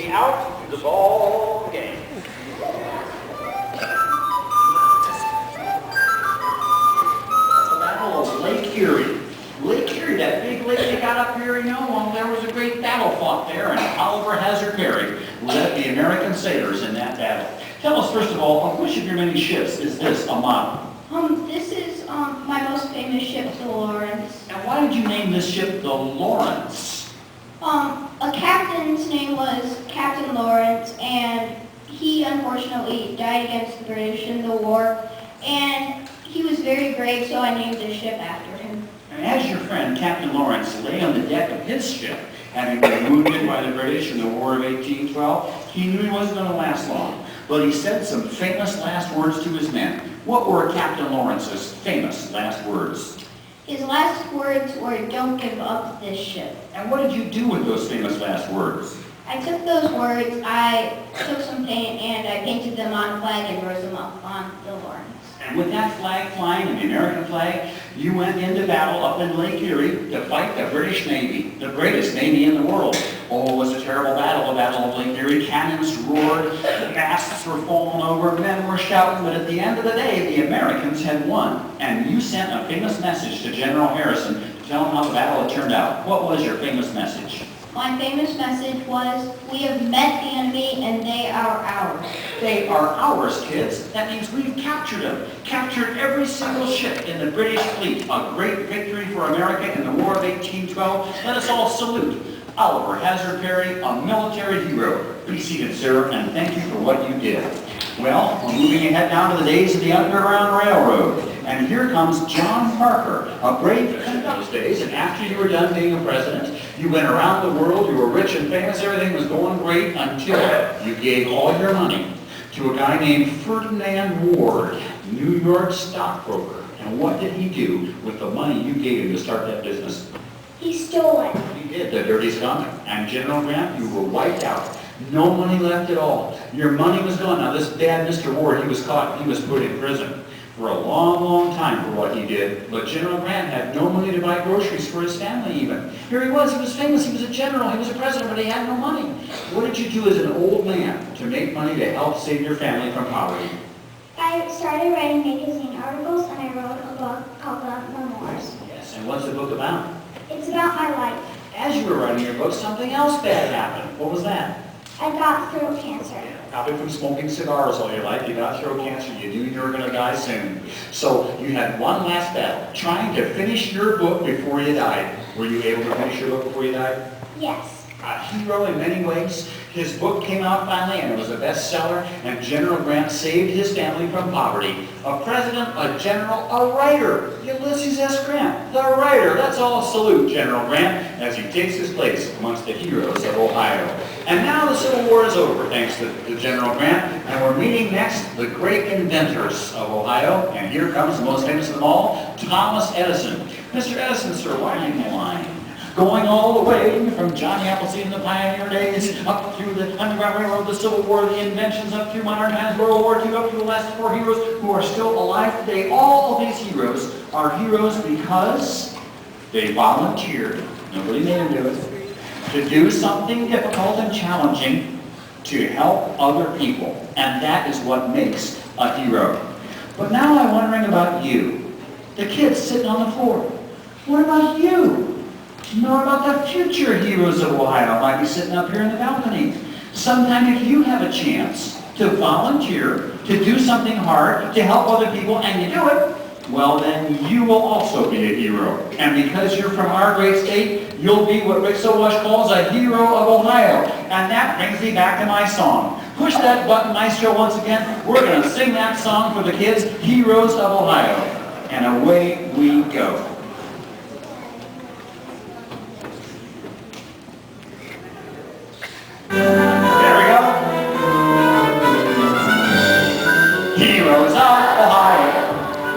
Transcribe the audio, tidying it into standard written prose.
be out to the ball game. The Battle of Lake Erie. Lake Erie, that big lake they got up here, you know, well, there was a great battle fought there, and Oliver Hazard Perry led the American sailors in that battle. Tell us, first of all, on which of your many ships is this a model? This is my most famous ship, the Lawrence. And why did you name this ship the Lawrence? A captain's name was Captain Lawrence, and he unfortunately died against the British in the war, and he was very brave, so I named the ship after him. And as your friend, Captain Lawrence, lay on the deck of his ship, having been wounded by the British in the War of 1812, he knew he wasn't going to last long. But he said some famous last words to his men. What were Captain Lawrence's famous last words? His last words were, "Don't give up this ship." And what did you do with those famous last words? I took those words, I took some paint, and I painted them on a flag and rose them up on the Lawrence. And with that flag flying, and the American flag, you went into battle up in Lake Erie to fight the British Navy, the greatest Navy in the world. Oh, it was a terrible battle, the Battle of Lake Erie. Cannons roared, masts were falling over, men were shouting, but at the end of the day, the Americans had won. And you sent a famous message to General Harrison to tell him how the battle had turned out. What was your famous message? My famous message was, "We have met the enemy and they are ours." They are ours, kids. That means we've captured them. Captured every single ship in the British fleet. A great victory for America in the War of 1812. Let us all salute Oliver Hazard Perry, a military hero. Be seated, sir, and thank you for what you did. Well, we're moving ahead now to the days of the Underground Railroad. And here comes John Parker, a brave man in those days. And after you were done being a president, you went around the world, you were rich and famous, everything was going great until you gave all your money to a guy named Ferdinand Ward, New York stockbroker. And what did he do with the money you gave him to start that business? He stole it. He did, the dirty skunk. And General Grant, you were wiped out. No money left at all. Your money was gone. Now this dad, Mr. Ward, he was caught. He was put in prison for a long, long time for what he did. But General Grant had no money to buy groceries for his family even. Here he was famous, he was a general, he was a president, but he had no money. What did you do as an old man to make money to help save your family from poverty? I started writing magazine articles and I wrote a book called The Memoirs. Yes, and what's the book about? It's about my life. As you were writing your book, something else bad happened. What was that? I got throat cancer. Probably from smoking cigars all your life. You got throat cancer. You knew you were going to die soon. So you had one last battle, trying to finish your book before you died. Were you able to finish your book before you died? Yes. A hero in many ways. His book came out finally, and it was a bestseller, and General Grant saved his family from poverty. A president, a general, a writer. Ulysses S. Grant, the writer. Let's all salute General Grant as he takes his place amongst the heroes of Ohio. And now the Civil War is over, thanks to General Grant, and we're meeting next the great inventors of Ohio. And here comes the most famous of them all, Thomas Edison. Mr. Edison, sir, why are you in the line? Going all the way from Johnny Appleseed in the pioneer days, up through the Underground Railroad, the Civil War, the inventions, up through modern times, World War II, up to the last four heroes who are still alive today. All of these heroes are heroes because they volunteered, nobody made them do it, to do something difficult and challenging to help other people. And that is what makes a hero. But now I'm wondering about you, the kids sitting on the floor. What about you? Nor about the future heroes of Ohio might be sitting up here in the balcony. Sometime if you have a chance to volunteer, to do something hard, to help other people, and you do it, well then you will also be a hero. And because you're from our great state, you'll be what Rick Sowash calls a hero of Ohio. And that brings me back to my song. Push that button, Maestro, once again. We're going to sing that song for the kids, Heroes of Ohio. And away we go.